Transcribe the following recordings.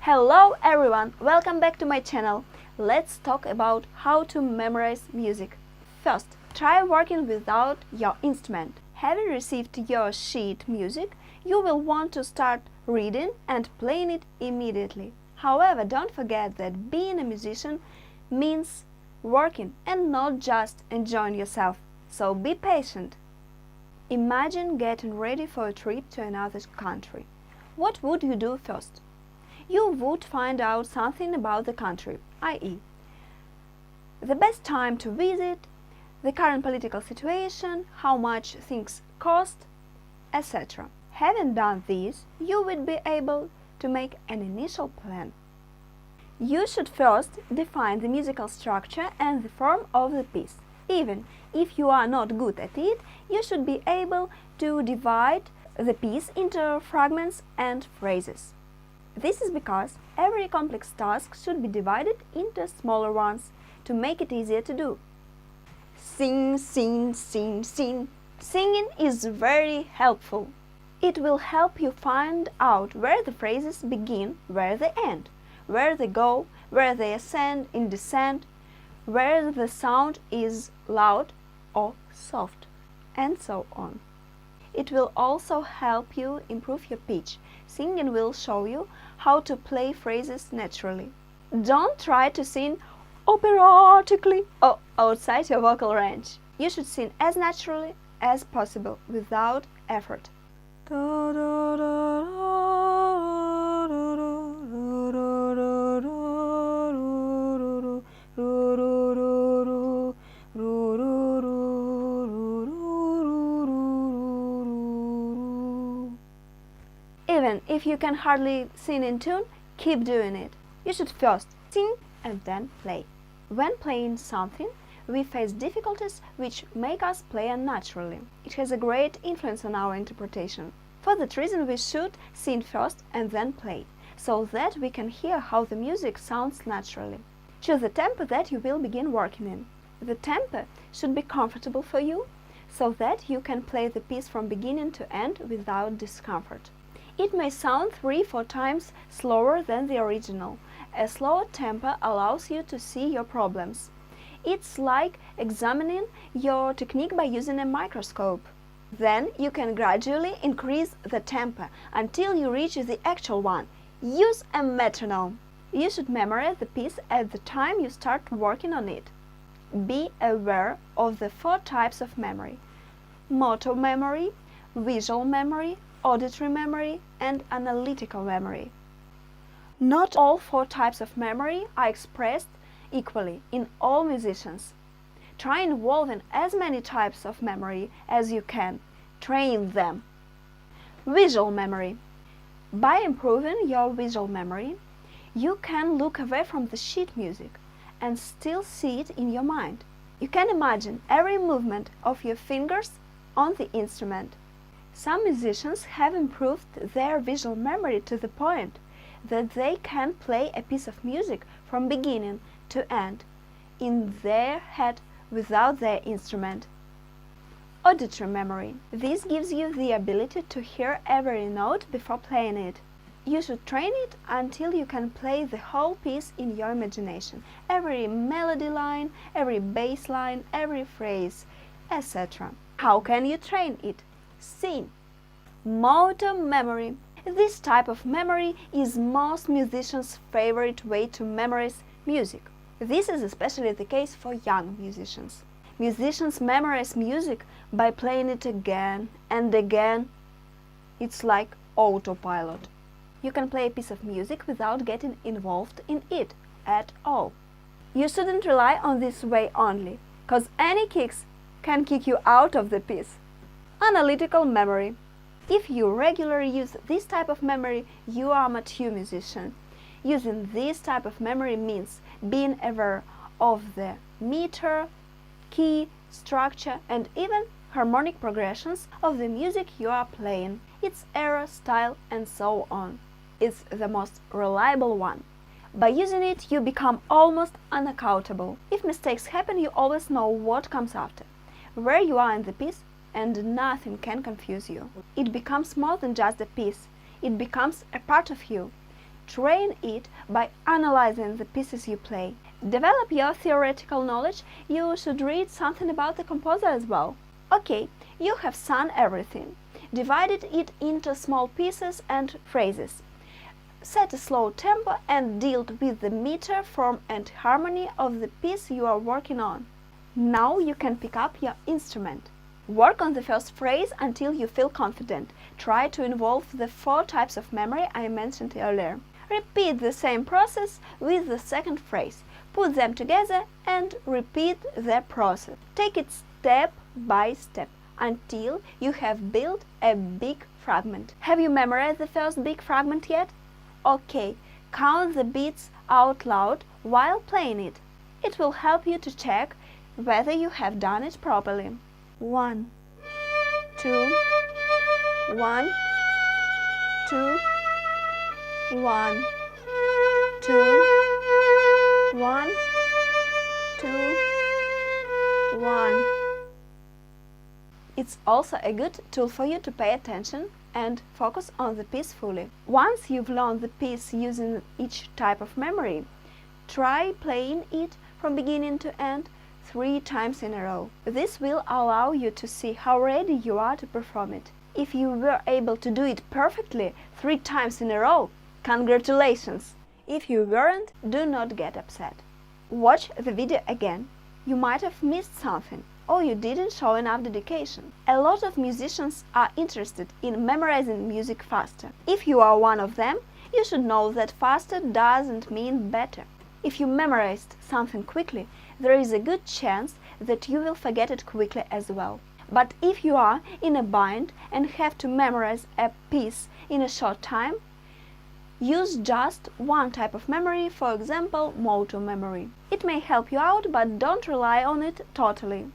Hello everyone, welcome back to my channel. Let's talk about how to memorize music. First, try working without your instrument. Having received your sheet music, you will want to start reading and playing it immediately. However, don't forget that being a musician means working and not just enjoying yourself. So be patient. Imagine getting ready for a trip to another country. What would you do first? You would find out something about the country, i.e., the best time to visit, the current political situation, how much things cost, etc. Having done this, you would be able to make an initial plan. You should first define the musical structure and the form of the piece. Even if you are not good at it, you should be able to divide the piece into fragments and phrases. This is because every complex task should be divided into smaller ones to make it easier to do. Sing, sing, sing, sing. Singing is very helpful. It will help you find out where the phrases begin, where they end, where they go, where they ascend in descent, where the sound is loud or soft, and so on. It will also help you improve your pitch. Singing will show you how to play phrases naturally. Don't try to sing operatically or outside your vocal range. You should sing as naturally as possible without effort. Even if you can hardly sing in tune, keep doing it. You should first sing and then play. When playing something, we face difficulties which make us play unnaturally. It has a great influence on our interpretation. For that reason, we should sing first and then play, so that we can hear how the music sounds naturally. Choose the tempo that you will begin working in. The tempo should be comfortable for you, so that you can play the piece from beginning to end without discomfort. It may sound 3-4 times slower than the original. A slower tempo allows you to see your problems. It's like examining your technique by using a microscope. Then you can gradually increase the tempo until you reach the actual one. Use a metronome. You should memorize the piece at the time you start working on it. Be aware of the 4 types of memory: motor memory, visual memory, auditory memory, and analytical memory. Not all 4 types of memory are expressed equally in all musicians. Try involving as many types of memory as you can. Train them. Visual memory. By improving your visual memory, you can look away from the sheet music and still see it in your mind. You can imagine every movement of your fingers on the instrument. Some musicians have improved their visual memory to the point that they can play a piece of music from beginning to end in their head without their instrument. Auditory memory. This gives you the ability to hear every note before playing it. You should train it until you can play the whole piece in your imagination, every melody line, every bass line, every phrase, etc. How can you train it? Sing. Motor memory. This type of memory is most musicians' favorite way to memorize music. This is especially the case for young musicians. Musicians memorize music by playing it again and again. It's like autopilot. You can play a piece of music without getting involved in it at all. You shouldn't rely on this way only, because any kicks can kick you out of the piece. Analytical memory. If you regularly use this type of memory, you are a mature musician. Using this type of memory means being aware of the meter, key, structure, and even harmonic progressions of the music you are playing, its era, style, and so on. It's the most reliable one. By using it, you become almost unaccountable. If mistakes happen, you always know what comes after, where you are in the piece, and nothing can confuse you. It becomes more than just a piece. It becomes a part of you. train it by analyzing the pieces you play. Develop your theoretical knowledge. You should read something about the composer as well. Okay, you have sung everything. Divided it into small pieces and phrases. Set a slow tempo and deal with the meter, form and harmony of the piece you are working on. Now you can pick up your instrument. Work on the first phrase until you feel confident. Try to involve the 4 types of memory I mentioned earlier. Repeat the same process with the second phrase. Put them together and repeat the process. Take it step by step until you have built a big fragment. Have you memorized the first big fragment yet? Okay, count the beats out loud while playing it. It will help you to check whether you have done it properly. 1, 2, 1, 2, 1, 2, 1, 2, 1. It's also a good tool for you to pay attention and focus on the piece fully. Once you've learned the piece using each type of memory, try playing it from beginning to end 3 times in a row. This will allow you to see how ready you are to perform it. If you were able to do it perfectly 3 times in a row, congratulations! If you weren't, do not get upset. Watch the video again. You might have missed something, or you didn't show enough dedication. A lot of musicians are interested in memorizing music faster. If you are one of them, you should know that faster doesn't mean better. If you memorized something quickly, there is a good chance that you will forget it quickly as well. But if you are in a bind and have to memorize a piece in a short time, use just one type of memory, for example, motor memory. It may help you out, but don't rely on it totally.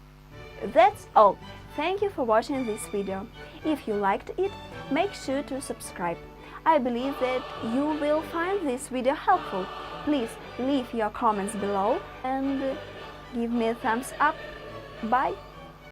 That's all. Thank you for watching this video. If you liked it, make sure to subscribe. I believe that you will find this video helpful. Please leave your comments below and give me a thumbs up. Bye!